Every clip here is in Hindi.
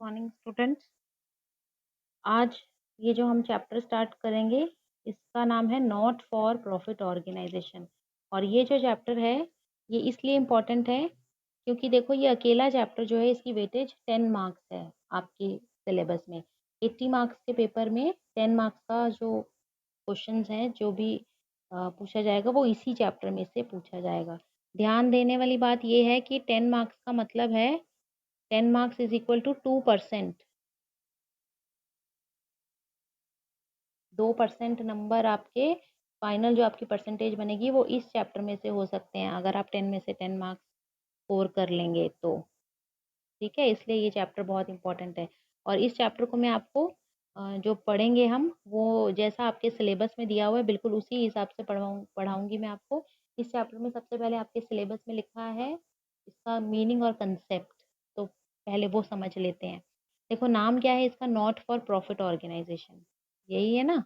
Morning students. आज ये जो हम चैप्टर स्टार्ट करेंगे इसका नाम है नॉट फॉर प्रॉफिट ऑर्गेनाइजेशन। और ये जो चैप्टर है ये इसलिए इम्पोर्टेंट है क्योंकि देखो ये अकेला चैप्टर जो है इसकी वेटेज 10 मार्क्स है आपके सिलेबस में। 80 मार्क्स के पेपर में 10 मार्क्स का जो क्वेश्चंस हैं जो भी पूछा जाएगा वो इसी चैप्टर में से पूछा जाएगा। ध्यान देने वाली बात ये है कि 10 मार्क्स का मतलब है 10 marks is equal to 2%। 2% number आपके फाइनल जो आपकी परसेंटेज बनेगी वो इस चैप्टर में से हो सकते हैं अगर आप 10 में से 10 मार्क्स स्कोर कर लेंगे तो। ठीक है, इसलिए ये चैप्टर बहुत इंपॉर्टेंट है। और इस चैप्टर को मैं आपको जो पढ़ेंगे हम वो जैसा आपके सिलेबस में दिया हुआ है बिल्कुल उसी हिसाब से पढ़ाऊंगी मैं आपको। इस चैप्टर में सबसे पहले आपके सिलेबस में लिखा है इसका मीनिंग और कंसेप्ट, तो पहले वो समझ लेते हैं। देखो नाम क्या है इसका, नॉट फॉर प्रॉफिट ऑर्गेनाइजेशन, यही है ना।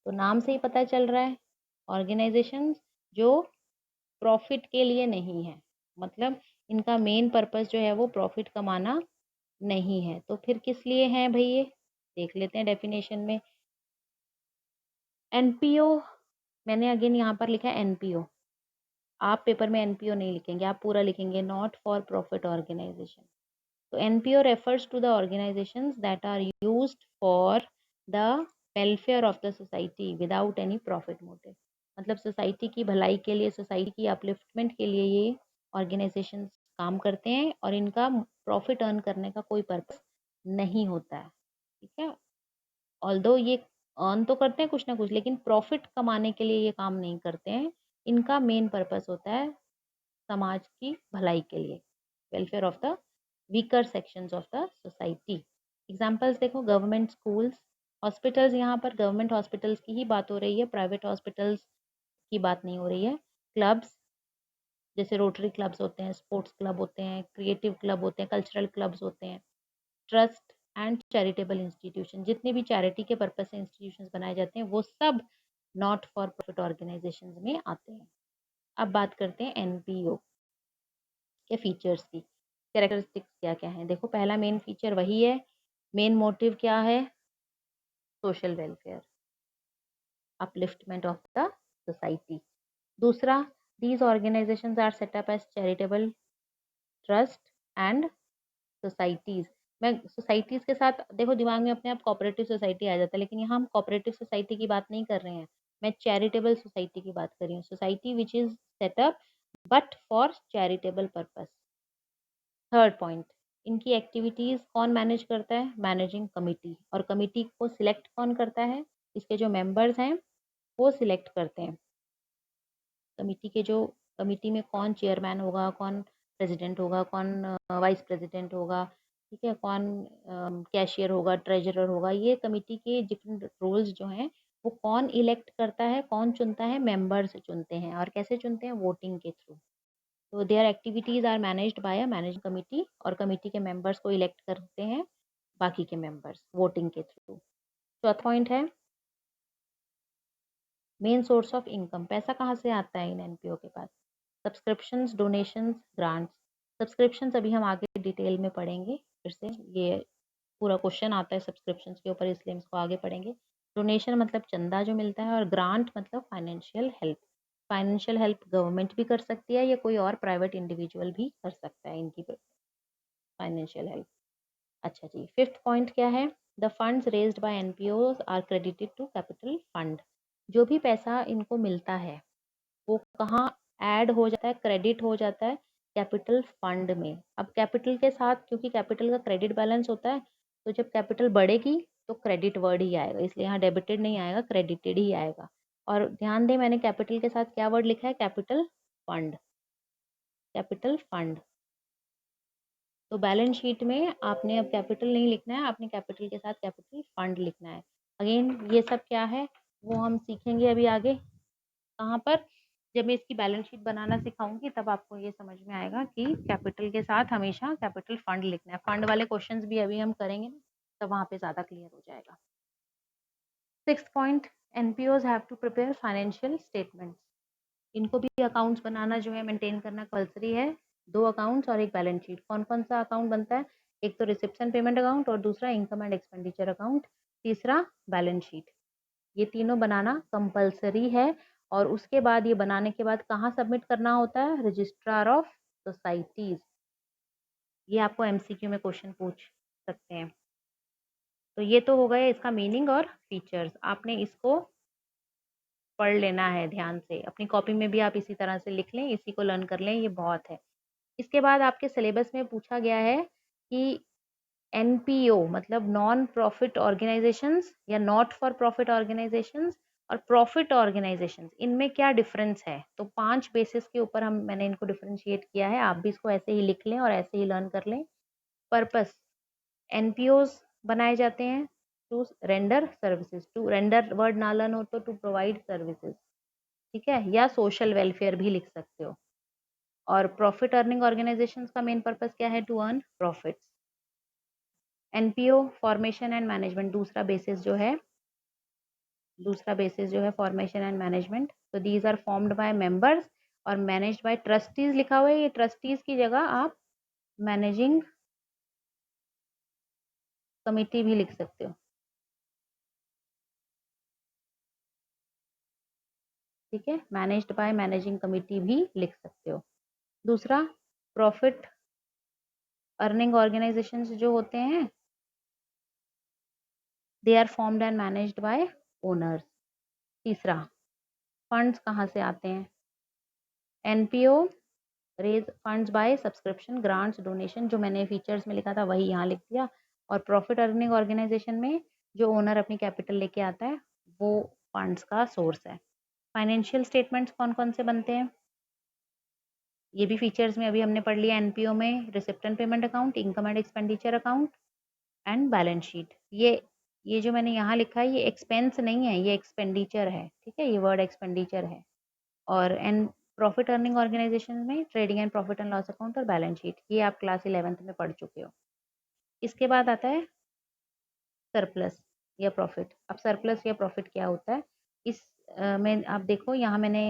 तो नाम से ही पता चल रहा है ऑर्गेनाइजेशंस जो प्रॉफिट के लिए नहीं है, मतलब इनका मेन पर्पस जो है वो प्रॉफिट कमाना नहीं है। तो फिर किस लिए हैं भाई ये, देख लेते हैं डेफिनेशन में। एनपीओ, मैंने अगेन यहाँ पर लिखा है एनपीओ, आप पेपर में एनपीओ नहीं लिखेंगे, आप पूरा लिखेंगे नॉट फॉर प्रॉफिट ऑर्गेनाइजेशन। तो NPO refers to the organisations that are used for the welfare of the society without any profit motive. मतलब सोसाइटी की भलाई के लिए, सोसाइटी की अपलिफ्टमेंट के लिए ये ऑर्गेनाइजेशंस काम करते हैं और इनका प्रॉफिट अर्न करने का कोई पर्पस नहीं होता है। ठीक है, ऑल्दो ये अर्न तो करते हैं कुछ ना कुछ लेकिन प्रॉफिट कमाने के लिए ये काम नहीं करते हैं। इनका मेन पर्पस होता है समाज की भलाई के लिए, welfare of the weaker sections of the society. Examples देखो, गवर्नमेंट स्कूल्स, हॉस्पिटल्स, यहाँ पर गवर्नमेंट हॉस्पिटल्स की ही बात हो रही है, प्राइवेट हॉस्पिटल्स की बात नहीं हो रही है। क्लब्स, जैसे रोटरी क्लब्स होते हैं, स्पोर्ट्स क्लब होते हैं, क्रिएटिव क्लब होते हैं, कल्चरल क्लब्स होते हैं, ट्रस्ट एंड चैरिटेबल इंस्टीट्यूशन, जितने भी चैरिटी के पर्पज से इंस्टीट्यूशन बनाए जाते हैं वो सब नॉट फॉर प्रॉफिट ऑर्गेनाइजेशन में आते हैं। अब बात करते हैं एनपीओ के फीचर्स की, कैरेक्टरिस्टिक्स क्या क्या है। देखो पहला मेन फीचर वही है, मेन मोटिव क्या है, social welfare, upliftment of the society. दूसरा, these organisations are set up as charitable trust and societies. मैं सोसाइटीज के साथ देखो दिमाग में अपने आप कोऑपरेटिव सोसाइटी आ जाता है, लेकिन यहाँ हम कोऑपरेटिव सोसाइटी की बात नहीं कर रहे हैं, मैं चैरिटेबल सोसाइटी की बात कर रही हूँ। Society which is setup but for charitable purpose. Third point, इनकी एक्टिविटीज कौन मैनेज करता है, मैनेजिंग कमिटी। और कमिटी को सिलेक्ट कौन करता है, इसके जो मेंबर्स हैं वो सिलेक्ट करते हैं। कमिटी के जो, कमिटी में कौन चेयरमैन होगा, कौन प्रेसिडेंट होगा, कौन वाइस प्रेसिडेंट होगा, ठीक है, कौन कैशियर होगा, ट्रेजरर होगा, ये कमिटी के डिफरेंट रोल्स जो हैं वो कौन इलेक्ट करता है, कौन चुनता है, मेंबर्स चुनते हैं। और कैसे चुनते हैं, वोटिंग के थ्रू। तो their activities are managed by a managing committee, और कमिटी के मेंबर्स को इलेक्ट करते हैं बाकी के मेंबर्स वोटिंग के थ्रू। चौथा पॉइंट है मेन सोर्स ऑफ इनकम, पैसा कहाँ से आता है इन एनपीओ के पास, सब्सक्रिप्शंस, डोनेशंस, ग्रांट्स। सब्सक्रिप्शंस अभी हम आगे डिटेल में पढ़ेंगे, फिर से ये पूरा क्वेश्चन आता है सब्सक्रिप्शंस के ऊपर, इसलिए हम इसको आगे पढ़ेंगे। डोनेशन मतलब चंदा जो मिलता है, और ग्रांट मतलब financial help. Financial help government भी कर सकती है या कोई और प्राइवेट इंडिविजुअल भी कर सकता है इनकी फाइनेंशियल हेल्प। अच्छा जी, फिफ्थ पॉइंट क्या है, the funds raised by NPOs are credited to capital fund. जो भी पैसा इनको मिलता है वो कहाँ ऐड हो जाता है, क्रेडिट हो जाता है कैपिटल फंड में। अब कैपिटल के साथ क्योंकि कैपिटल का क्रेडिट बैलेंस होता है, तो जब कैपिटल बढ़ेगी तो क्रेडिट वर्ड ही आएगा, इसलिए यहाँ डेबिटेड नहीं आएगा, क्रेडिटेड ही आएगा। और ध्यान दें मैंने कैपिटल के साथ क्या वर्ड लिखा है, कैपिटल फंड, कैपिटल फंड। तो बैलेंस शीट में आपने अब कैपिटल नहीं लिखना है, आपने कैपिटल के साथ कैपिटल फंड लिखना है। अगेन ये सब क्या है वो हम सीखेंगे अभी आगे, कहाँ पर, जब मैं इसकी बैलेंस शीट बनाना सिखाऊंगी तब आपको ये समझ में आएगा कि कैपिटल के साथ हमेशा कैपिटल फंड लिखना है। फंड वाले क्वेश्चंस भी अभी हम करेंगे ना, तब वहाँ पे ज़्यादा क्लियर हो जाएगा। Sixth point, NPOs have to prepare financial statements. इनको भी अकाउंट्स बनाना जो है मेंटेन करना कंपल्सरी है। 2 अकाउंट्स और एक बैलेंस शीट। कौन कौन सा अकाउंट बनता है, एक तो रिसेप्शन पेमेंट अकाउंट और दूसरा इनकम एंड एक्सपेंडिचर अकाउंट, तीसरा बैलेंस शीट। ये तीनों बनाना कंपलसरी है और उसके बाद ये बनाने के बाद कहाँ सबमिट करना होता है? Registrar of societies. ये आपको एमसीक्यू में क्वेश्चन पूछ सकते हैं। तो ये तो हो गया इसका मीनिंग और फीचर्स, आपने इसको पढ़ लेना है ध्यान से, अपनी कॉपी में भी आप इसी तरह से लिख लें, इसी को लर्न कर लें, ये बहुत है। इसके बाद आपके सिलेबस में पूछा गया है कि एनपीओ मतलब नॉन प्रॉफिट ऑर्गेनाइजेशंस या नॉट फॉर प्रॉफिट ऑर्गेनाइजेशंस और प्रॉफिट ऑर्गेनाइजेशंस, इनमें क्या डिफरेंस है? तो 5 बेसिस के ऊपर मैंने इनको डिफरेंशिएट किया है, आप भी इसको ऐसे ही लिख लें और ऐसे ही लर्न कर लें। पर्पस, एनपीओज बनाए जाते हैं to render services, to render word ना लर्न हो तो टू प्रोवाइड सर्विसेज, ठीक है, या सोशल वेलफेयर भी लिख सकते हो। और प्रॉफिट अर्निंग ऑर्गेनाइजेशंस का मेन पर्पस क्या है? To earn profits. NPO formation and management दूसरा बेसिस जो है फॉर्मेशन एंड मैनेजमेंट। तो these are formed by members और मैनेज्ड बाय ट्रस्टीज लिखा हुआ है, ये ट्रस्टीज की जगह आप मैनेजिंग कमिटी भी लिख सकते हो, ठीक है, मैनेज्ड बाय मैनेजिंग कमिटी भी लिख सकते हो। दूसरा, प्रॉफिट अर्निंग ऑर्गेनाइजेशंस जो होते हैं they are formed and managed by owners. तीसरा, फंड्स कहाँ से आते हैं? NPO raise funds by subscription, grants, donation, जो मैंने फीचर्स में लिखा था वही यहाँ लिख दिया। और प्रॉफिट अर्निंग ऑर्गेनाइजेशन में जो ओनर अपनी कैपिटल लेके आता है वो फंड्स का सोर्स है। फाइनेंशियल स्टेटमेंट्स कौन कौन से बनते हैं ये भी फीचर्स में अभी हमने पढ़ लिया। एनपीओ में receipt and payment account, income and expenditure account and balance sheet. ये जो मैंने यहाँ लिखा है ये एक्सपेंस नहीं है, ये एक्सपेंडिचर है, ठीक है, ये वर्ड एक्सपेंडिचर है। और एंड प्रॉफिट अर्निंग ऑर्गेनाइजेशन में trading and profit and loss account और बैलेंस शीट, ये आप क्लास 11th में पढ़ चुके हो। इसके बाद आता है सरप्लस या प्रॉफिट। अब सरप्लस या प्रॉफिट क्या होता है? इस में आप देखो यहाँ मैंने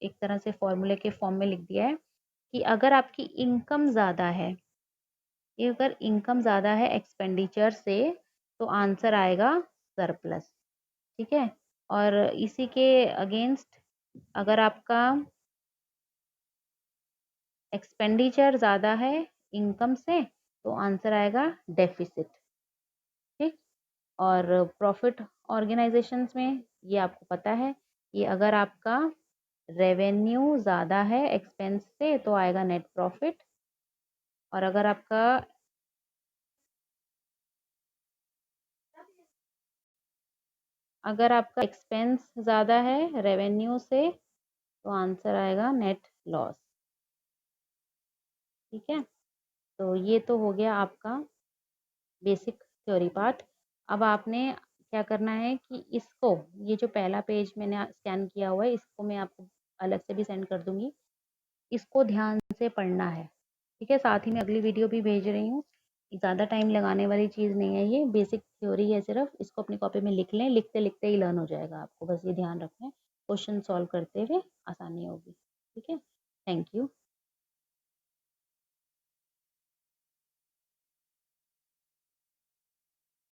एक तरह से फॉर्मूले के फॉर्म में लिख दिया है कि अगर आपकी इनकम ज़्यादा है, ये अगर इनकम ज़्यादा है एक्सपेंडिचर से तो आंसर आएगा सरप्लस, ठीक है। और इसी के अगेंस्ट अगर आपका एक्सपेंडिचर ज़्यादा है इनकम से तो आंसर आएगा डेफिसिट, ठीक। और प्रॉफिट ऑर्गेनाइजेशंस में ये आपको पता है, ये अगर आपका रेवेन्यू ज़्यादा है एक्सपेंस से तो आएगा नेट प्रॉफिट। और अगर आपका एक्सपेंस ज़्यादा है रेवेन्यू से तो आंसर आएगा नेट लॉस, ठीक है। तो ये तो हो गया आपका बेसिक थ्योरी पार्ट। अब आपने क्या करना है कि इसको, ये जो पहला पेज मैंने स्कैन किया हुआ है इसको मैं आपको अलग से भी सेंड कर दूंगी, इसको ध्यान से पढ़ना है, ठीक है। साथ ही मैं अगली वीडियो भी भेज रही हूँ, ज़्यादा टाइम लगाने वाली चीज़ नहीं है, ये बेसिक थ्योरी है सिर्फ, इसको अपनी कॉपी में लिख लें, लिखते लिखते ही लर्न हो जाएगा आपको, बस ये ध्यान रखें क्वेश्चन सॉल्व करते हुए आसानी होगी, ठीक है। Thank you.